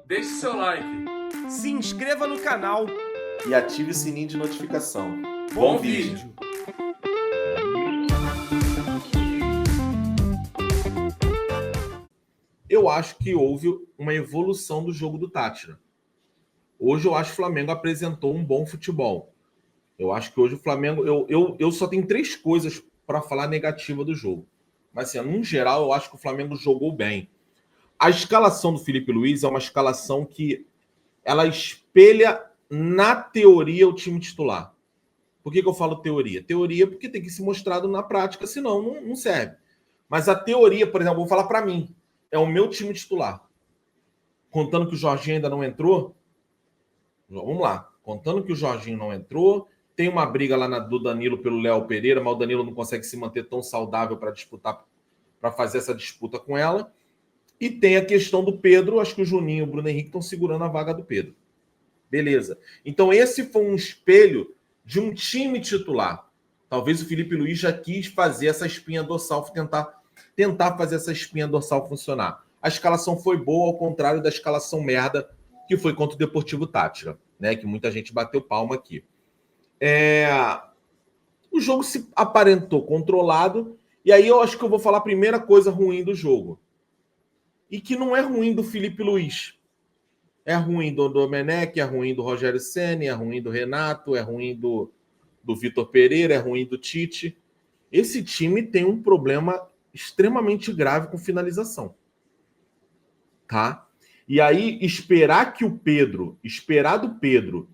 Deixe seu like. Se inscreva no canal. E ative o sininho de notificação. Bom vídeo. Eu acho que houve uma evolução do jogo do Tátira. Hoje eu acho que o Flamengo apresentou um bom futebol. Eu acho que hoje o Flamengo... Eu só tenho 3 coisas para falar negativa do jogo. Mas, assim, no geral, eu acho que o Flamengo jogou bem. A escalação do Felipe Luiz é uma escalação que ela espelha, na teoria, o time titular. Por que eu falo teoria? Teoria porque tem que ser mostrado na prática, senão não serve. Mas a teoria, por exemplo, vou falar para mim, é o meu time titular. Contando que o Jorginho ainda não entrou, vamos lá. Contando que o Jorginho não entrou, tem uma briga lá do Danilo pelo Léo Pereira, mas o Danilo não consegue se manter tão saudável para disputar, para fazer essa disputa com ela. E tem a questão do Pedro, acho que o Juninho e o Bruno Henrique estão segurando a vaga do Pedro. Beleza. Então esse foi um espelho de um time titular. Talvez o Felipe Luiz já quis fazer essa espinha dorsal, tentar fazer essa espinha dorsal funcionar. A escalação foi boa, ao contrário da escalação merda que foi contra o Deportivo Tátira, né? Que muita gente bateu palma aqui. O jogo se aparentou controlado, e aí eu acho que eu vou falar a primeira coisa ruim do jogo. E que não é ruim do Felipe Luiz. É ruim do Domenech, é ruim do Rogério Ceni, é ruim do Renato, é ruim do Vitor Pereira, é ruim do Tite. Esse time tem um problema extremamente grave com finalização. Tá? E aí, esperar do Pedro,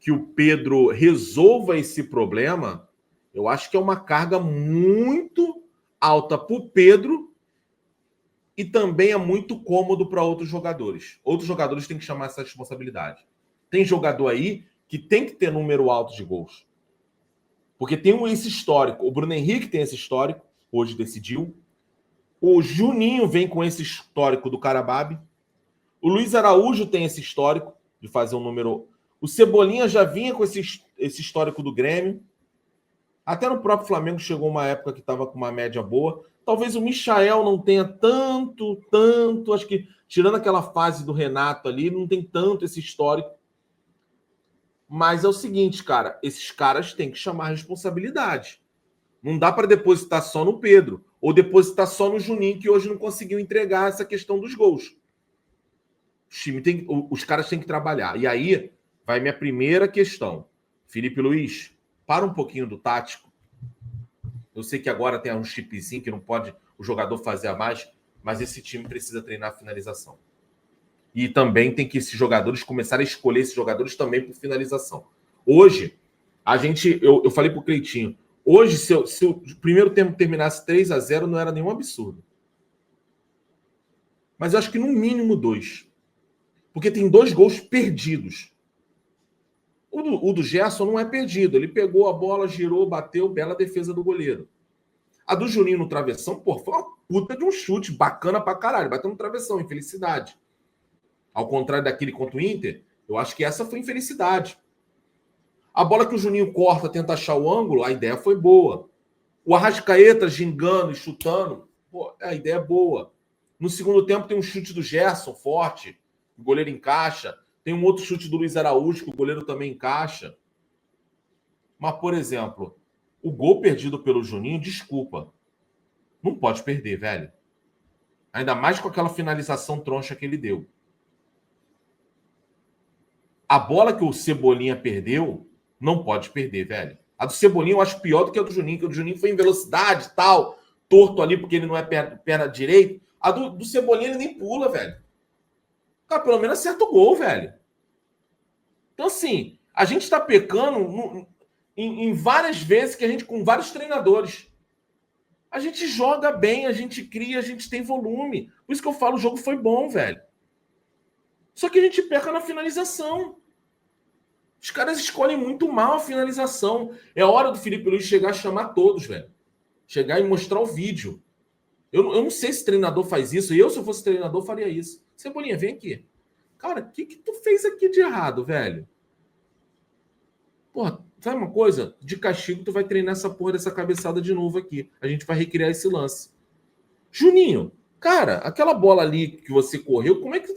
que o Pedro resolva esse problema, eu acho que é uma carga muito alta para o Pedro e também é muito cômodo para outros jogadores. Outros jogadores têm que chamar essa responsabilidade. Tem jogador aí que tem que ter número alto de gols. Porque tem esse histórico. O Bruno Henrique tem esse histórico, hoje decidiu. O Juninho vem com esse histórico do Carababe. O Luiz Araújo tem esse histórico de fazer um número... O Cebolinha já vinha com esse histórico do Grêmio. Até no próprio Flamengo chegou uma época que estava com uma média boa. Talvez o Michael não tenha tanto, acho que tirando aquela fase do Renato ali, não tem tanto esse histórico. Mas é o seguinte, cara, esses caras têm que chamar a responsabilidade. Não dá para depositar só no Pedro, ou depositar só no Juninho, que hoje não conseguiu entregar essa questão dos gols. Os caras têm que trabalhar. E aí vai minha primeira questão. Felipe Luiz, para um pouquinho do tático. Eu sei que agora tem um chipzinho que não pode o jogador fazer a mais, mas esse time precisa treinar a finalização. E também tem que esses jogadores começarem a escolher esses jogadores também por finalização. Hoje, eu falei pro Cleitinho, hoje, se o primeiro tempo terminasse 3-0, não era nenhum absurdo. Mas eu acho que no mínimo 2. Porque tem 2 gols perdidos. O do Gerson não é perdido. Ele pegou a bola, girou, bateu, bela defesa do goleiro. A do Juninho no travessão, pô, foi uma puta de um chute bacana pra caralho. Bateu no travessão, infelicidade. Ao contrário daquele contra o Inter, eu acho que essa foi infelicidade. A bola que o Juninho corta, tenta achar o ângulo, a ideia foi boa. O Arrascaeta gingando e chutando, pô, a ideia é boa. No segundo tempo tem um chute do Gerson forte, o goleiro encaixa. Tem um outro chute do Luiz Araújo, que o goleiro também encaixa. Mas, por exemplo, o gol perdido pelo Juninho, desculpa. Não pode perder, velho. Ainda mais com aquela finalização troncha que ele deu. A bola que o Cebolinha perdeu, não pode perder, velho. A do Cebolinha eu acho pior do que a do Juninho, que o do Juninho foi em velocidade e tal, torto ali porque ele não é perna direita. A do Cebolinha ele nem pula, velho. Cara, pelo menos acerta o gol, velho. Então, assim, a gente está pecando em várias vezes que a gente, com vários treinadores. A gente joga bem, a gente cria, a gente tem volume. Por isso que eu falo, o jogo foi bom, velho. Só que a gente peca na finalização. Os caras escolhem muito mal a finalização. É hora do Felipe Luiz chegar a chamar todos, velho. Chegar e mostrar o vídeo. Eu não sei se treinador faz isso. E eu, se eu fosse treinador, faria isso. Cebolinha, vem aqui. Cara, o que tu fez aqui de errado, velho? Porra, sabe uma coisa? De castigo, tu vai treinar essa porra dessa cabeçada de novo aqui. A gente vai recriar esse lance. Juninho, cara, aquela bola ali que você correu, como é que...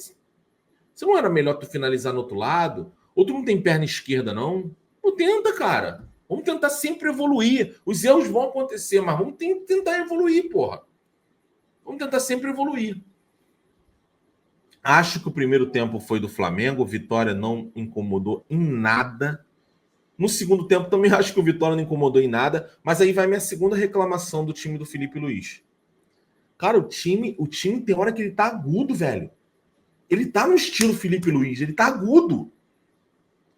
Você não era melhor tu finalizar no outro lado? Ou tu não tem perna esquerda, não? Não tenta, cara. Vamos tentar sempre evoluir. Os erros vão acontecer, mas vamos tentar evoluir, porra. Vamos tentar sempre evoluir. Acho que o primeiro tempo foi do Flamengo. O Vitória não incomodou em nada. No segundo tempo também acho que o Vitória não incomodou em nada. Mas aí vai minha segunda reclamação do time do Felipe Luiz. Cara, o time tem hora que ele tá agudo, velho. Ele tá no estilo Felipe Luiz. Ele tá agudo.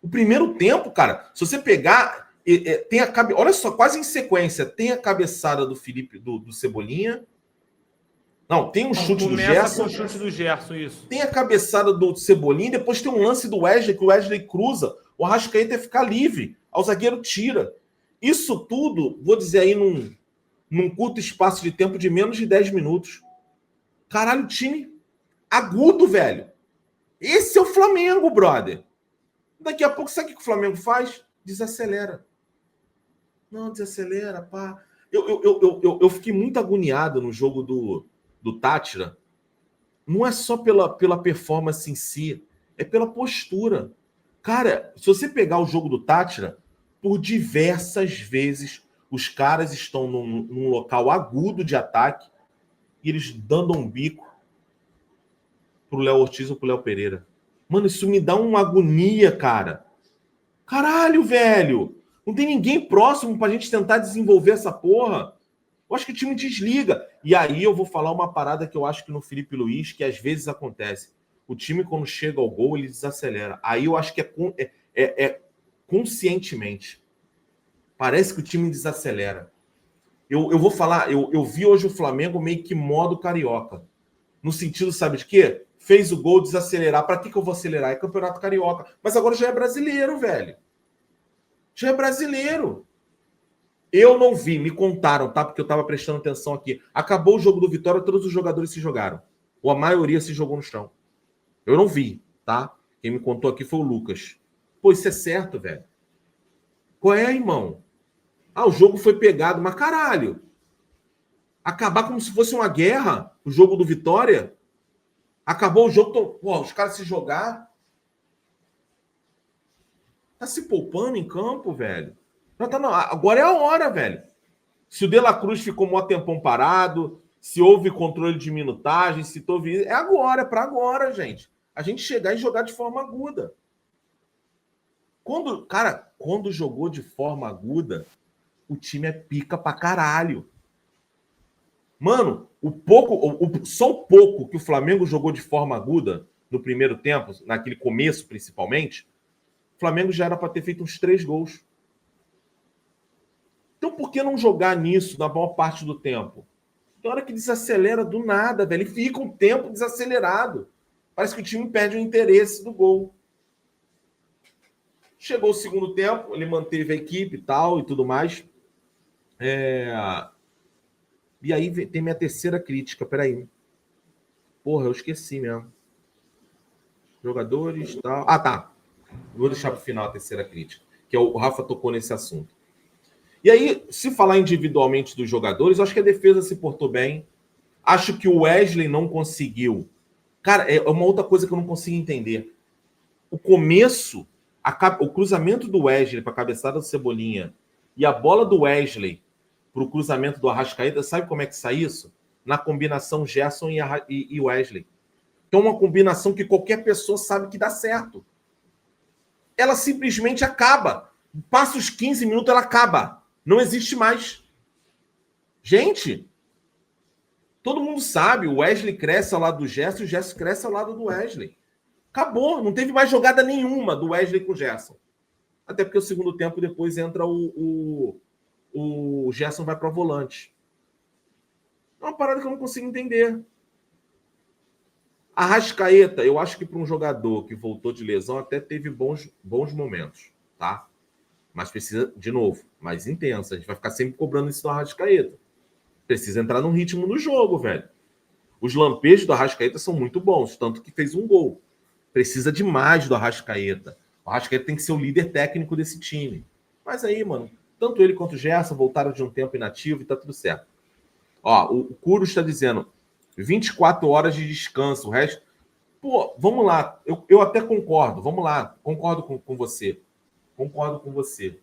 O primeiro tempo, cara, se você pegar... tem a olha só, quase em sequência. Tem a cabeçada do Felipe, do Cebolinha. Não, tem um chute do Gerson. Começa com o chute do Gerson, isso. Tem a cabeçada do Cebolinha, depois tem um lance do Wesley, que o Wesley cruza, o Arrascaeta fica livre, o zagueiro tira. Isso tudo, vou dizer aí, num curto espaço de tempo de menos de 10 minutos. Caralho, time agudo, velho. Esse é o Flamengo, brother. Daqui a pouco, sabe o que o Flamengo faz? Desacelera. Não, desacelera, pá. Eu fiquei muito agoniado no jogo do Táchira. Não é só pela performance em si, é pela postura. Cara, se você pegar o jogo do Táchira, por diversas vezes os caras estão num local agudo de ataque e eles dando um bico pro Léo Ortiz ou pro Léo Pereira. Mano, isso me dá uma agonia, cara. Caralho, velho. Não tem ninguém próximo pra gente tentar desenvolver essa porra. Eu acho que o time desliga. E aí eu vou falar uma parada que eu acho que no Felipe Luiz, que às vezes acontece. O time, quando chega ao gol, ele desacelera. Aí eu acho que é conscientemente. Parece que o time desacelera. Eu vou falar, eu vi hoje o Flamengo meio que modo carioca. No sentido, sabe de quê? Fez o gol, desacelerar. Para que eu vou acelerar? É campeonato carioca. Mas agora já é brasileiro, velho. Já é brasileiro. Eu não vi, me contaram, tá? Porque eu tava prestando atenção aqui. Acabou o jogo do Vitória, todos os jogadores se jogaram. Ou a maioria se jogou no chão. Eu não vi, tá? Quem me contou aqui foi o Lucas. Pô, isso é certo, velho. Qual é, irmão? Ah, o jogo foi pegado, mas caralho. Acabar como se fosse uma guerra, o jogo do Vitória. Acabou o jogo, pô, os caras se jogar. Tá se poupando em campo, velho. Agora é a hora, velho. Se o De La Cruz ficou mó tempão parado, se houve controle de minutagem, se houve... É agora, é pra agora, gente. A gente chegar e jogar de forma aguda. Quando jogou de forma aguda, o time é pica pra caralho. Mano, só o pouco que o Flamengo jogou de forma aguda no primeiro tempo, naquele começo principalmente, o Flamengo já era pra ter feito uns 3 gols. Então, por que não jogar nisso na maior parte do tempo? Tem hora que desacelera do nada, velho. Ele fica um tempo desacelerado. Parece que o time perde o interesse do gol. Chegou o segundo tempo, ele manteve a equipe e tal e tudo mais. E aí tem minha terceira crítica. Peraí. Porra, eu esqueci mesmo. Jogadores e tal. Ah, tá. Vou deixar para o final a terceira crítica. Que o Rafa tocou nesse assunto. E aí, se falar individualmente dos jogadores, acho que a defesa se portou bem. Acho que o Wesley não conseguiu. Cara, é uma outra coisa que eu não consigo entender. O começo, o cruzamento do Wesley para a cabeçada do Cebolinha e a bola do Wesley para o cruzamento do Arrascaeta, sabe como é que sai isso? Na combinação Gerson e Wesley. Que é uma combinação que qualquer pessoa sabe que dá certo. Ela simplesmente acaba. Passa os 15 minutos, ela acaba. Não existe mais. Gente, todo mundo sabe, o Wesley cresce ao lado do Gerson e o Gerson cresce ao lado do Wesley. Acabou, não teve mais jogada nenhuma do Wesley com o Gerson. Até porque o segundo tempo depois entra o Gerson vai para o volante. É uma parada que eu não consigo entender. Arrascaeta, eu acho que para um jogador que voltou de lesão até teve bons momentos, tá? Mas precisa, de novo, mais intensa. A gente vai ficar sempre cobrando isso do Arrascaeta. Precisa entrar num ritmo no jogo, velho. Os lampejos do Arrascaeta são muito bons, tanto que fez um gol. Precisa de mais do Arrascaeta. O Arrascaeta tem que ser o líder técnico desse time. Mas aí, mano, tanto ele quanto o Gerson voltaram de um tempo inativo e tá tudo certo. Ó, o Curo está dizendo 24 horas de descanso, o resto... Pô, vamos lá. Eu até concordo. Vamos lá. Concordo com você. Concordo com você.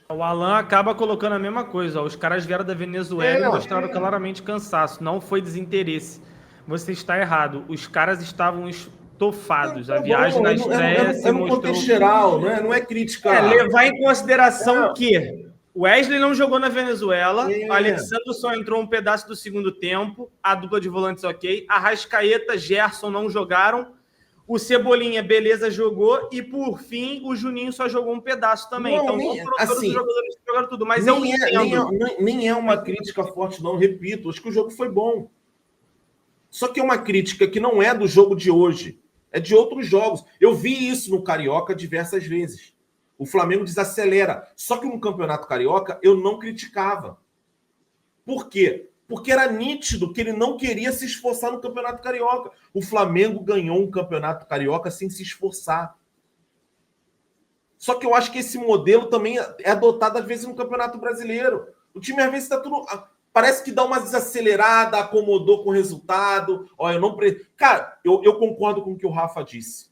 O Alan acaba colocando a mesma coisa. Ó. Os caras vieram da Venezuela e mostraram claramente cansaço. Não foi desinteresse. Você está errado. Os caras estavam estofados. A viagem na estreia se no mostrou... contexto geral, não é crítica. levar em consideração que Wesley não jogou na Venezuela, o Alexandre só entrou um pedaço do segundo tempo, a dupla de volantes ok, Arrascaeta, Gerson não jogaram, o Cebolinha, beleza, jogou, e por fim, o Juninho só jogou um pedaço também. Não, então, nem, não foram todos assim, os jogadores que jogaram tudo, mas eu entendo. Nem é uma crítica forte, não, repito, acho que o jogo foi bom. Só que é uma crítica que não é do jogo de hoje, é de outros jogos. Eu vi isso no Carioca diversas vezes. O Flamengo desacelera. Só que no Campeonato Carioca eu não criticava. Por quê? Porque era nítido que ele não queria se esforçar no Campeonato Carioca. O Flamengo ganhou um Campeonato Carioca sem se esforçar. Só que eu acho que esse modelo também é adotado às vezes no Campeonato Brasileiro. O time às vezes está tudo... Parece que dá uma desacelerada, acomodou com o resultado. Ó, eu não... Cara, eu concordo com o que o Rafa disse.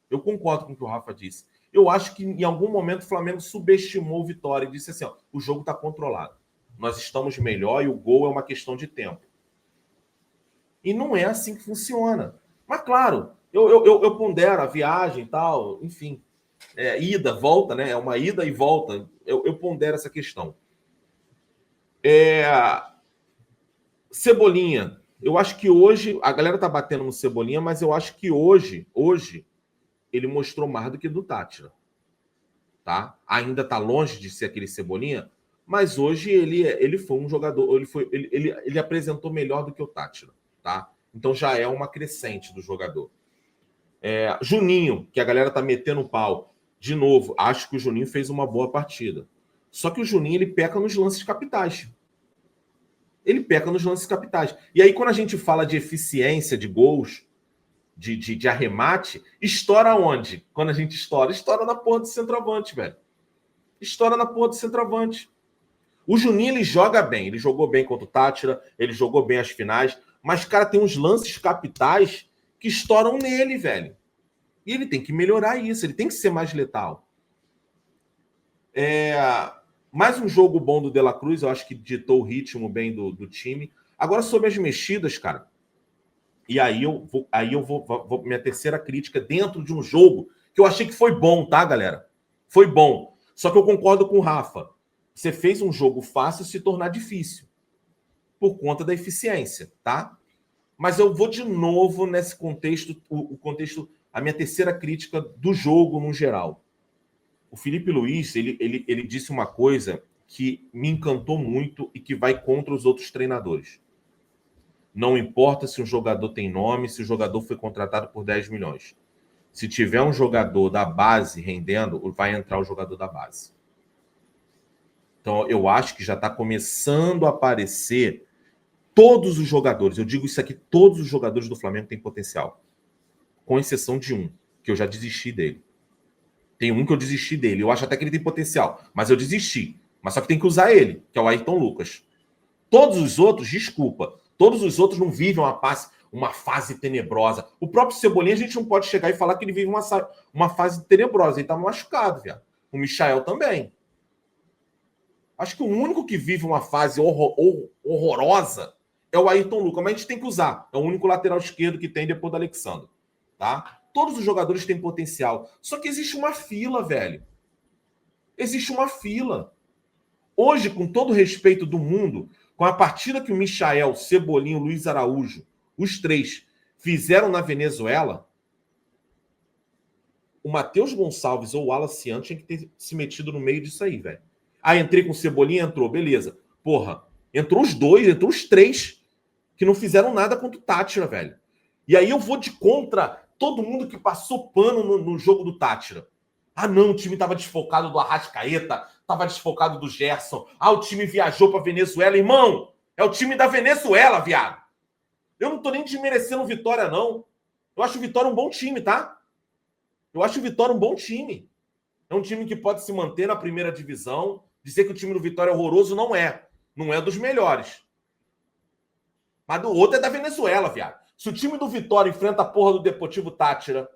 Eu concordo com o que o Rafa disse. Eu acho que em algum momento o Flamengo subestimou o Vitória e disse assim, ó, o jogo está controlado. Nós estamos melhor e o gol é uma questão de tempo. E não é assim que funciona. Mas, claro, eu pondero a viagem e tal, enfim. Ida, volta, né? É uma ida e volta. Eu pondero essa questão. Cebolinha. Eu acho que hoje... A galera tá batendo no Cebolinha, mas eu acho que hoje ele mostrou mais do que do Tátira. Tá? Ainda tá longe de ser aquele Cebolinha, mas hoje ele foi um jogador, ele apresentou melhor do que o Tátira, tá? Então já é uma crescente do jogador. Juninho, que a galera tá metendo pau, de novo, acho que o Juninho fez uma boa partida. Só que o Juninho, ele peca nos lances capitais. Ele peca nos lances capitais. E aí, quando a gente fala de eficiência de gols, de arremate, estoura onde? Quando a gente estoura? Estoura na porra do centroavante, velho. Estoura na porra do centroavante. O Juninho, ele joga bem. Ele jogou bem contra o Tátira, ele jogou bem as finais, mas, cara, tem uns lances capitais que estouram nele, velho. E ele tem que melhorar isso, ele tem que ser mais letal. Mais um jogo bom do De La Cruz, eu acho que ditou o ritmo bem do time. Agora, sobre as mexidas, cara, e aí eu vou minha terceira crítica dentro de um jogo que eu achei que foi bom, tá, galera? Foi bom. Só que eu concordo com o Rafa. Você fez um jogo fácil se tornar difícil. Por conta da eficiência, tá? Mas eu vou de novo nesse contexto, a minha terceira crítica do jogo no geral. O Felipe Luiz, ele disse uma coisa que me encantou muito e que vai contra os outros treinadores. Não importa se um jogador tem nome, se o jogador foi contratado por 10 milhões. Se tiver um jogador da base rendendo, vai entrar o jogador da base. Então, eu acho que já está começando a aparecer todos os jogadores. Eu digo isso aqui, todos os jogadores do Flamengo têm potencial. Com exceção de um, que eu já desisti dele. Tem um que eu desisti dele. Eu acho até que ele tem potencial, mas eu desisti. Mas só que tem que usar ele, que é o Ayrton Lucas. Todos os outros, desculpa, todos os outros não vivem uma fase tenebrosa. O próprio Cebolinha, a gente não pode chegar e falar que ele vive uma fase tenebrosa. Ele tá machucado, viado. O Michael também. Acho que o único que vive uma fase horrorosa é o Ayrton Lucas, mas a gente tem que usar. É o único lateral esquerdo que tem depois do Alexandre. Tá? Todos os jogadores têm potencial. Só que existe uma fila, velho. Existe uma fila. Hoje, com todo o respeito do mundo, com a partida que o Michael, Cebolinha, o Luiz Araújo, os três, fizeram na Venezuela, o Matheus Gonçalves ou o Wallace Santos tinha que ter se metido no meio disso aí, velho. Ah, entrei com o Cebolinha, entrou, beleza. Porra, entrou os dois, entrou os três, que não fizeram nada contra o Tátira, velho. E aí eu vou de contra todo mundo que passou pano no jogo do Tátira. Ah, não, o time estava desfocado do Arrascaeta, estava desfocado do Gerson. Ah, o time viajou para Venezuela. Irmão, é o time da Venezuela, viado. Eu não tô nem desmerecendo o Vitória, não. Eu acho o Vitória um bom time, tá? Eu acho o Vitória um bom time. É um time que pode se manter na primeira divisão. Dizer que o time do Vitória é horroroso não é. Não é dos melhores. Mas o outro é da Venezuela, viado. Se o time do Vitória enfrenta a porra do Deportivo Táchira,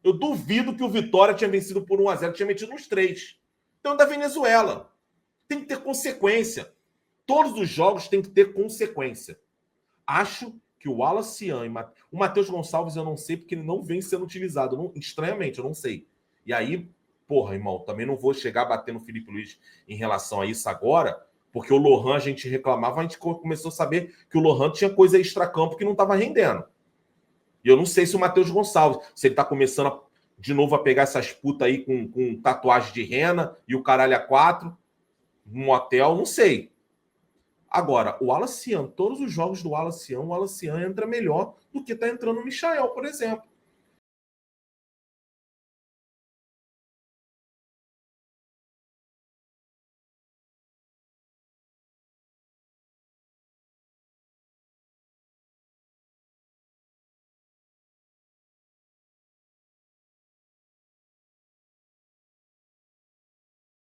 eu duvido que o Vitória tinha vencido por 1-0, tinha metido uns 3. Então é da Venezuela. Tem que ter consequência. Todos os jogos têm que ter consequência. Acho que o Wallace Ian e o Matheus Gonçalves eu não sei porque ele não vem sendo utilizado. Estranhamente, eu não sei. E aí, porra, irmão, também não vou chegar a bater no Felipe Luiz em relação a isso agora, porque o Lohan a gente reclamava, a gente começou a saber que o Lohan tinha coisa extracampo que não estava rendendo. E eu não sei se o Matheus Gonçalves, se ele está começando de novo a pegar essas putas aí com tatuagem de rena e o caralho a 4, no motel, não sei. Agora, o Wallace Ian, todos os jogos do Wallace Ian, o Wallace Ian entra melhor do que está entrando o Michael, por exemplo.